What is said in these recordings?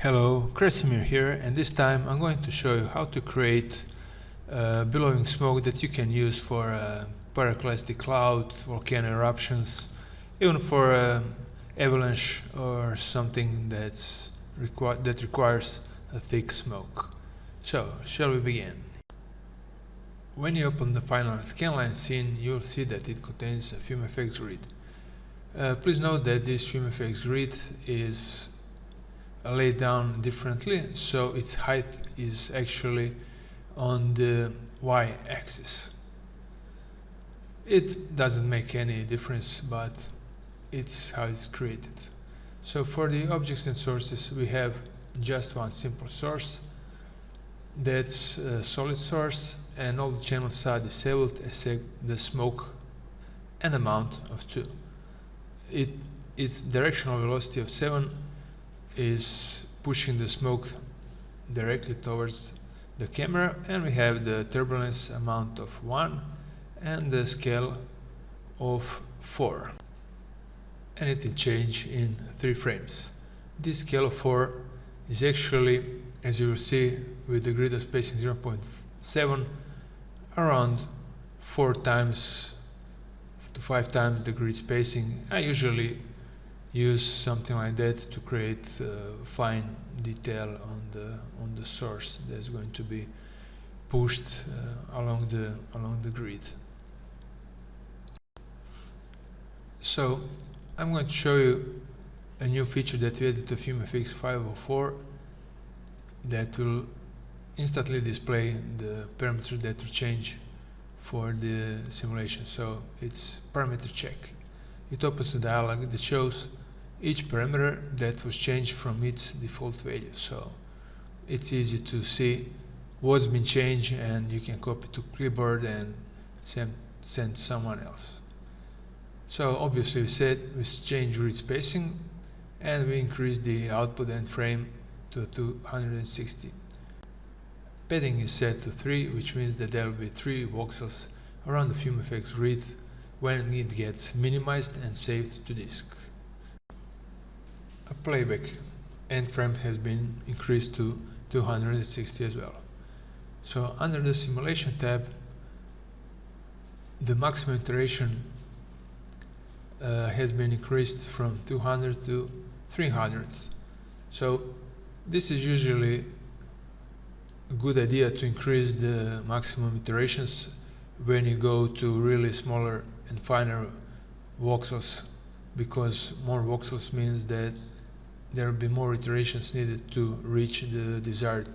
Hello, Krasimir here, and this time I'm going to show you how to create billowing smoke that you can use for pyroclastic cloud, volcano eruptions, even for avalanche or something that requires a thick smoke. So, shall we begin? When you open the final Scanline scene, you'll see that it contains a FumeFX grid. Please note that this FumeFX grid is laid down differently, so its height is actually on the y-axis. It doesn't make any difference, but it's how it's created. So for the objects and sources, we have just one simple source. That's a solid source, and all the channels are disabled except the smoke and amount of 2. Its directional velocity of 7 is pushing the smoke directly towards the camera, and we have the turbulence amount of 1 and the scale of 4, and it will change in 3 frames. This scale of 4 is actually, as you will see with the grid of spacing 0.7, around 4 times to 5 times the grid spacing. I usually use something like that to create fine detail on the source that's going to be pushed along the grid. So I'm going to show you a new feature that we added to FumeFX 504 that will instantly display the parameters that will change for the simulation. So it's parameter check. It opens a dialog that shows each parameter that was changed from its default value. So it's easy to see what's been changed, and you can copy to clipboard and send someone else. So obviously we changed grid spacing, and we increased the output end frame to 260. Padding is set to 3, which means that there will be 3 voxels around the FumeFX grid when it gets minimized and saved to disk. A playback end frame has been increased to 260 as well. So under the simulation tab, the maximum iteration has been increased from 200 to 300. So this is usually a good idea to increase the maximum iterations when you go to really smaller and finer voxels, because more voxels means that there will be more iterations needed to reach the desired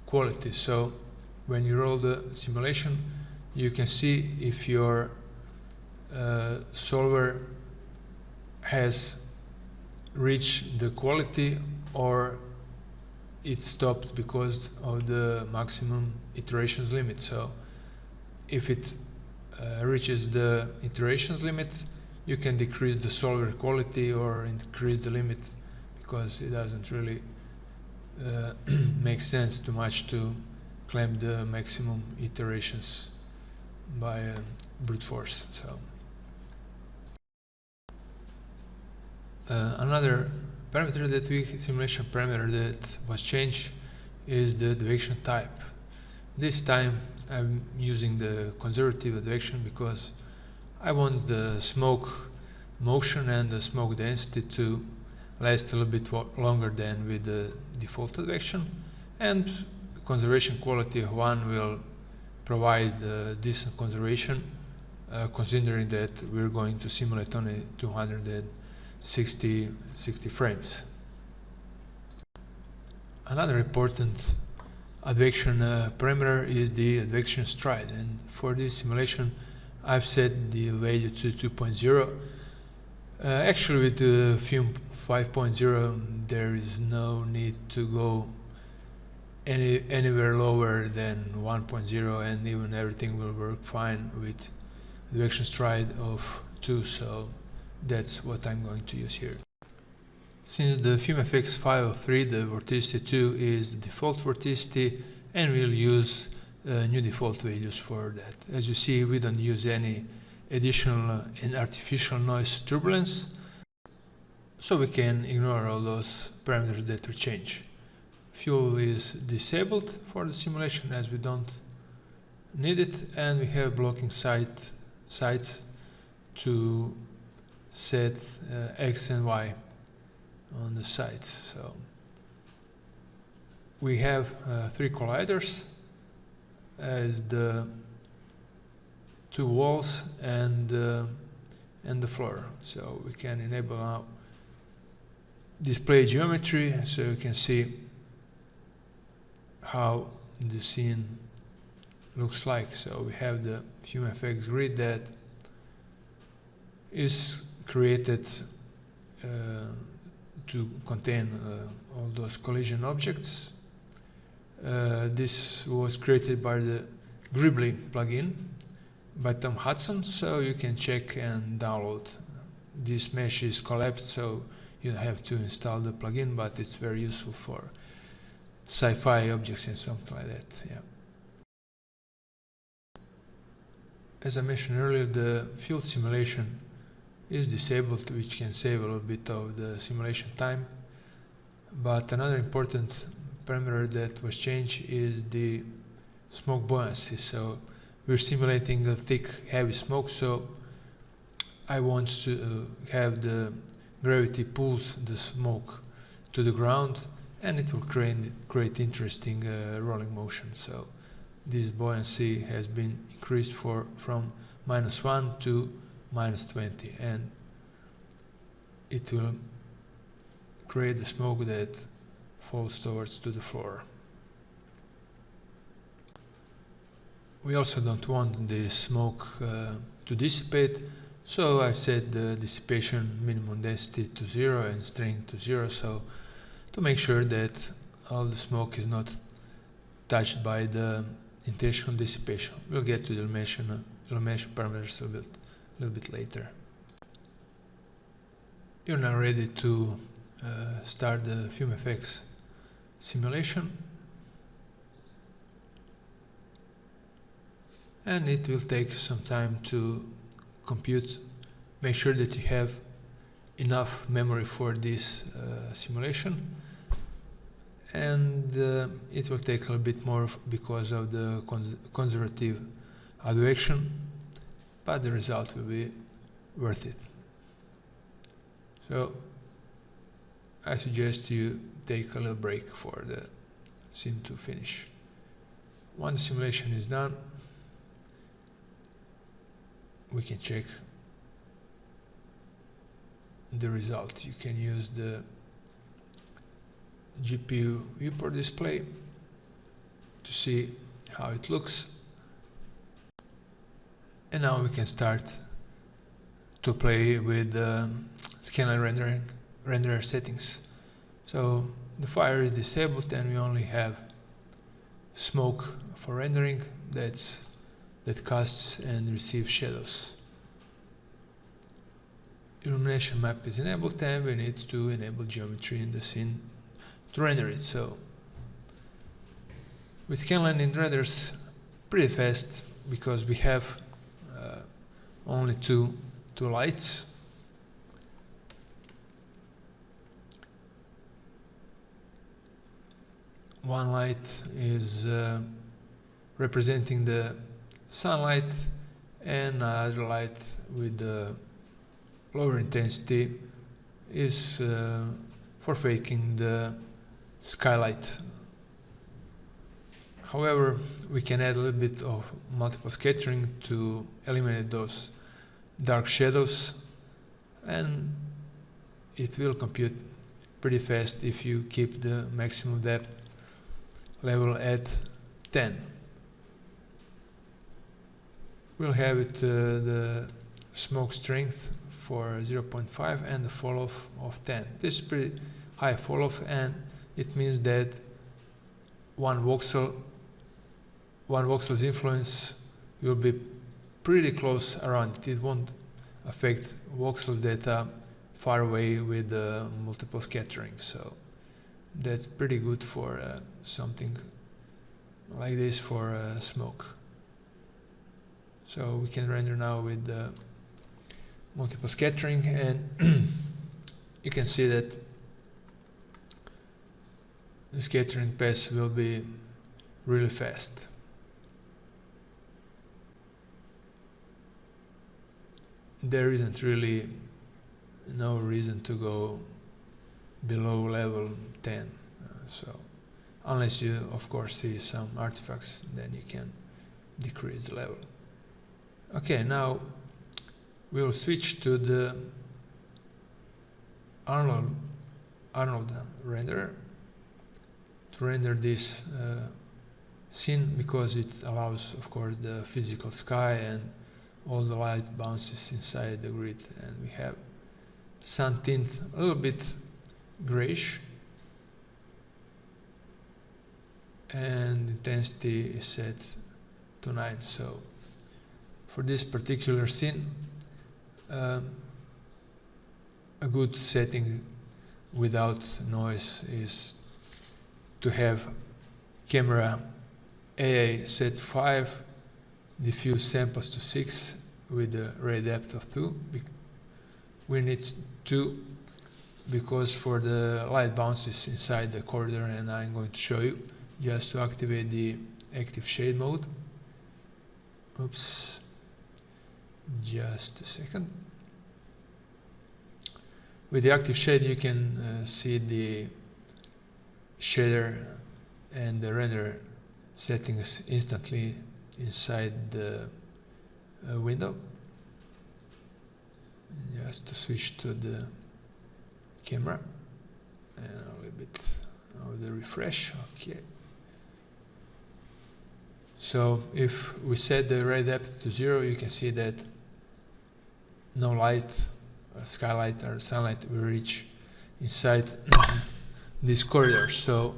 quality. So when you roll the simulation, you can see if your solver has reached the quality or it stopped because of the maximum iterations limit. So if it reaches the iterations limit, you can decrease the solver quality or increase the limit, because it doesn't really make sense too much to clamp the maximum iterations by brute force. So another parameter simulation parameter that was changed is the advection type. This time I'm using the conservative advection because I want the smoke motion and the smoke density to last a little bit longer than with the default advection, and the conservation quality of 1 will provide decent conservation, considering that we're going to simulate only 260 frames. Another important advection parameter is the advection stride, and for this simulation I've set the value to 2.0. Actually, with the Fume 5.0 there is no need to go anywhere lower than 1.0, and even everything will work fine with advection stride of 2, so that's what I'm going to use here. Since the FumeFX 503, the vorticity 2 is the default vorticity, and we'll use new default values for that. As you see, we don't use any additional and artificial noise turbulence, so we can ignore all those parameters that we change. Fuel is disabled for the simulation as we don't need it, and we have blocking sites to set X and Y on the sides. So we have 3 colliders as the 2 walls and the floor. So we can enable now display geometry, so you can see how the scene looks like. So we have the FumeFX grid that is created to contain all those collision objects. This was created by the Gribbly plugin by Tom Hudson, so you can check and download. This mesh is collapsed, so you have to install the plugin, but it's very useful for sci-fi objects and something like that. Yeah. As I mentioned earlier, the fuel simulation is disabled, which can save a little bit of the simulation time. But another important parameter that was changed is the smoke buoyancy. So we're simulating a thick, heavy smoke, so I want to have the gravity pulls the smoke to the ground, and it will create interesting rolling motion. So this buoyancy has been increased from -1 to -20, and it will create the smoke that falls towards to the floor. We also don't want the smoke to dissipate, so I've set the dissipation minimum density to 0 and strength to 0, so to make sure that all the smoke is not touched by the intentional dissipation. We'll get to the illumination parameters a little bit later. You're now ready to start the FumeFX simulation, and it will take some time to compute. Make sure that you have enough memory for this simulation, and it will take a little bit more because of the conservative advection, but the result will be worth it. So I suggest you take a little break for the scene to finish. Once the simulation is done, we can check the result. You can use the GPU viewport display to see how it looks. And now we can start to play with Scanline renderer settings. So the fire is disabled, and we only have smoke for rendering that casts and receives shadows. Illumination map is enabled, and we need to enable geometry in the scene to render it. So with Scanline it renders pretty fast because we have only two lights. One light is representing the sunlight, and another light with the lower intensity is for faking the skylight. However, we can add a little bit of multiple scattering to eliminate those dark shadows, and it will compute pretty fast if you keep the maximum depth level at 10. We'll have it the smoke strength for 0.5 and the fall off of 10. This is pretty high fall off, and it means that one voxel's influence will be pretty close around it. It won't affect voxels that are far away with multiple scattering. So that's pretty good for something like this for smoke. So we can render now with multiple scattering, and you can see that the scattering path will be really fast. There isn't really no reason to go below level 10, so unless you of course see some artifacts, then you can decrease the level. Okay, now we'll switch to the Arnold renderer to render this scene, because it allows of course the physical sky and all the light bounces inside the grid, and we have sun tint a little bit grayish, and intensity is set to 9. So for this particular scene, a good setting without noise is to have camera AA set to 5, diffuse samples to 6 with a ray depth of 2. We need 2 because for the light bounces inside the corridor, and I'm going to show you just to activate the active shade mode. Oops, just a second. With the active shade you can see the shader and the render settings instantly inside the window. Just to switch to the camera and a little bit of the refresh. Okay, so if we set the ray depth to 0, you can see that no light, skylight or sunlight will reach inside this corridor. So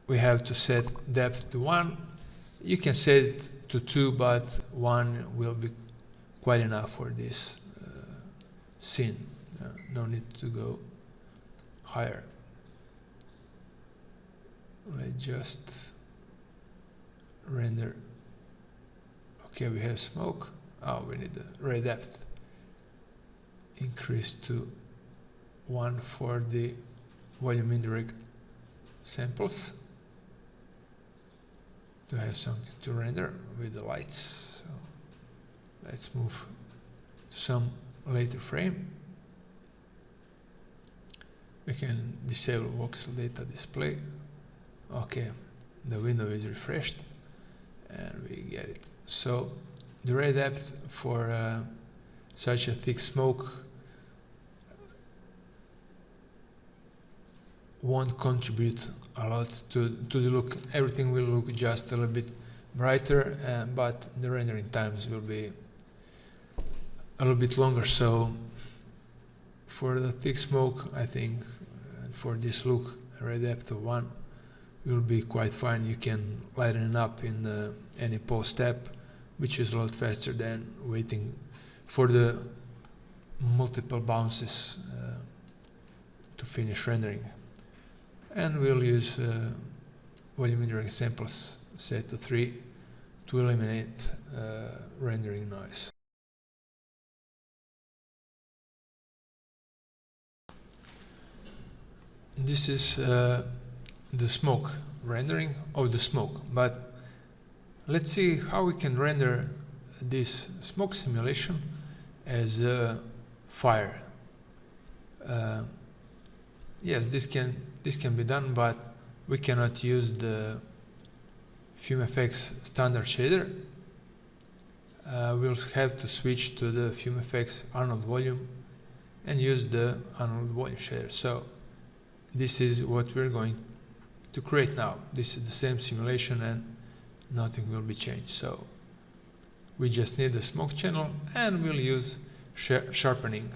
we have to set depth to 1. You can set it to 2, but 1 will be quite enough for this scene. No need to go higher. Let's just render. Okay, we have smoke. Oh, we need the ray depth increased to 1 for the volume indirect samples to have something to render with the lights. So let's move some later frame. We can disable voxel data display. Okay, the window is refreshed and we get it. So the ray depth for such a thick smoke won't contribute a lot to the look. Everything will look just a little bit brighter, but the rendering times will be a little bit longer. So for the thick smoke, I think for this look, a ray depth of 1 will be quite fine. You can lighten it up in any post step, which is a lot faster than waiting for the multiple bounces to finish rendering. And we'll use volume indirect samples set to 3 to eliminate rendering noise. This is the smoke rendering of the smoke, but let's see how we can render this smoke simulation as a fire. Yes, this can be done, but we cannot use the FumeFX standard shader. We'll have to switch to the FumeFX Arnold Volume and use the Arnold Volume shader. So this is what we're going to create now. This is the same simulation and nothing will be changed. So we just need the smoke channel, and we'll use sharpening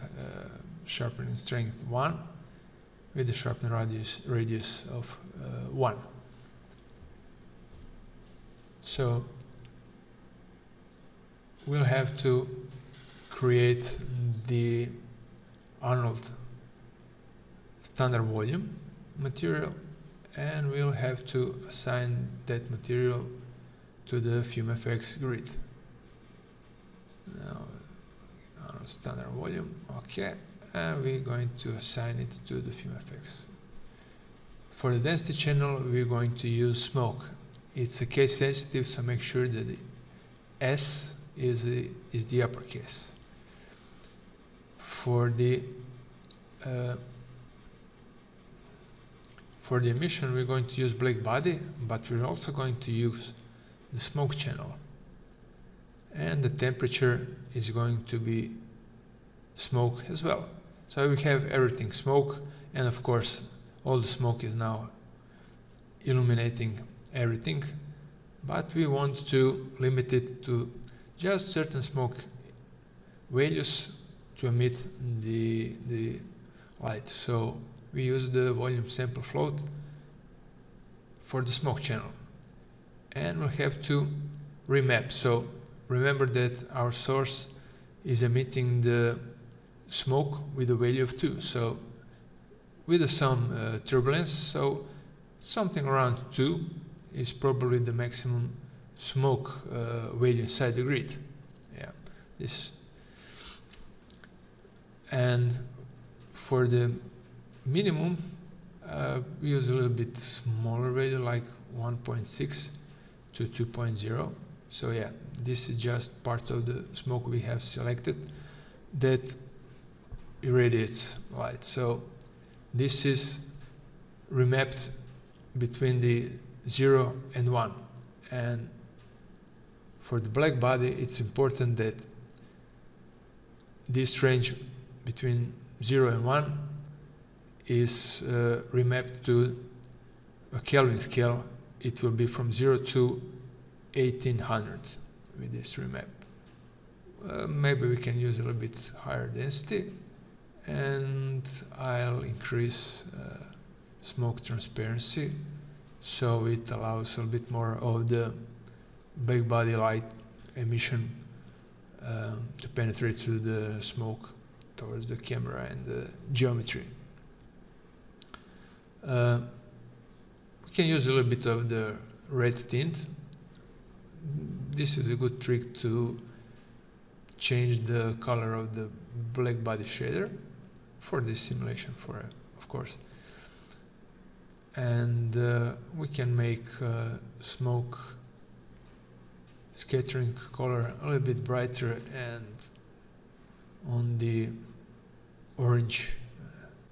strength 1 with the sharpening radius of 1. So we'll have to create the Arnold Standard Volume material, and we'll have to assign that material to the FumeFX grid. Now, Arnold Standard Volume, okay, and we're going to assign it to the FumeFX. For the density channel, we're going to use smoke. It's a case sensitive, so make sure that the S is the uppercase. For the emission, we're going to use black body, but we're also going to use the smoke channel. And the temperature is going to be smoke as well. So we have everything smoke, and of course all the smoke is now illuminating everything, but we want to limit it to just certain smoke values to emit the light. So we use the volume sample float for the smoke channel, and we'll have to remap. So remember that our source is emitting the smoke with a value of 2, so with some turbulence, so something around 2 is probably the maximum smoke value inside the grid. Yeah, this. And for the minimum, we use a little bit smaller value, like 1.6 to 2.0. So yeah, this is just part of the smoke we have selected that irradiates light. So this is remapped between the 0 and 1. And for the black body, it's important that this range between 0 and 1 is remapped to a Kelvin scale. It will be from 0 to 1800 with this remap. Maybe we can use a little bit higher density, and I'll increase smoke transparency so it allows a little bit more of the black body light emission to penetrate through the smoke towards the camera and the geometry. We can use a little bit of the red tint. This is a good trick to change the color of the black body shader for this simulation, of course. And we can make smoke scattering color a little bit brighter and on the orange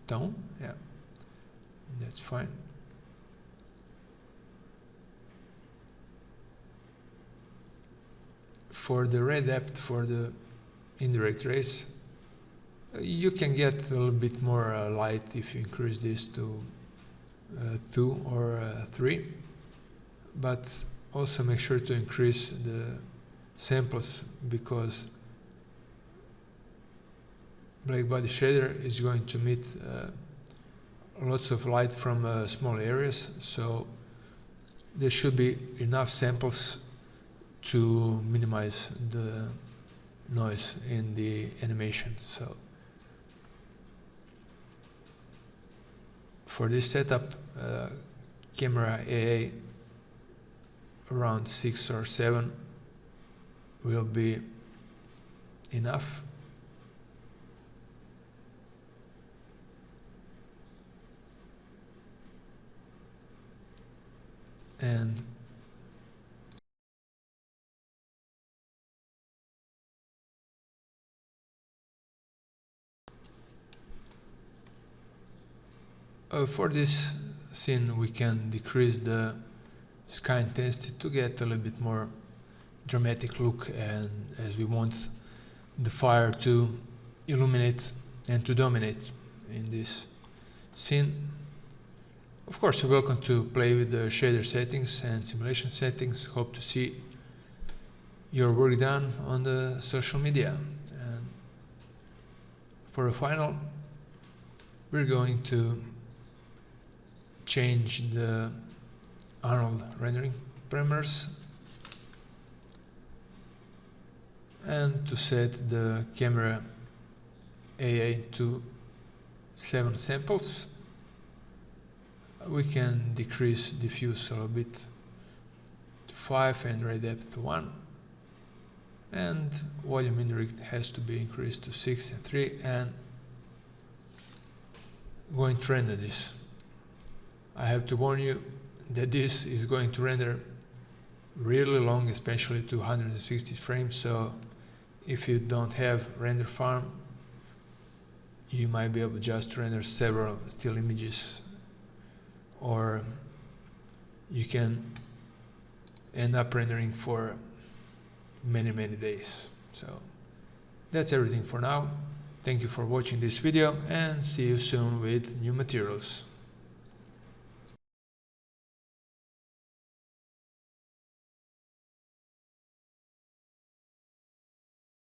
tone. Yeah, that's fine. For the red depth for the indirect rays, you can get a little bit more light if you increase this to 2 or 3, but also make sure to increase the samples, because black body shader is going to emit lots of light from small areas, so there should be enough samples to minimize the noise in the animation. So for this setup, camera AA around 6 or 7 will be enough. And for this scene, we can decrease the sky intensity to get a little bit more dramatic look, and as we want the fire to illuminate and to dominate in this scene. Of course, you're welcome to play with the shader settings and simulation settings. Hope to see your work done on the social media. And for a final, we're going to change the Arnold rendering parameters and to set the camera AA to 7 samples. We can decrease diffuse a little bit to 5 and ray depth to 1, and volume indirect has to be increased to 6 and 3, and going to render this. I have to warn you that this is going to render really long, especially to 160 frames, so if you don't have render farm, you might be able just to render several still images, or you can end up rendering for many days. So that's everything for now. Thank you for watching this video, and see you soon with new materials.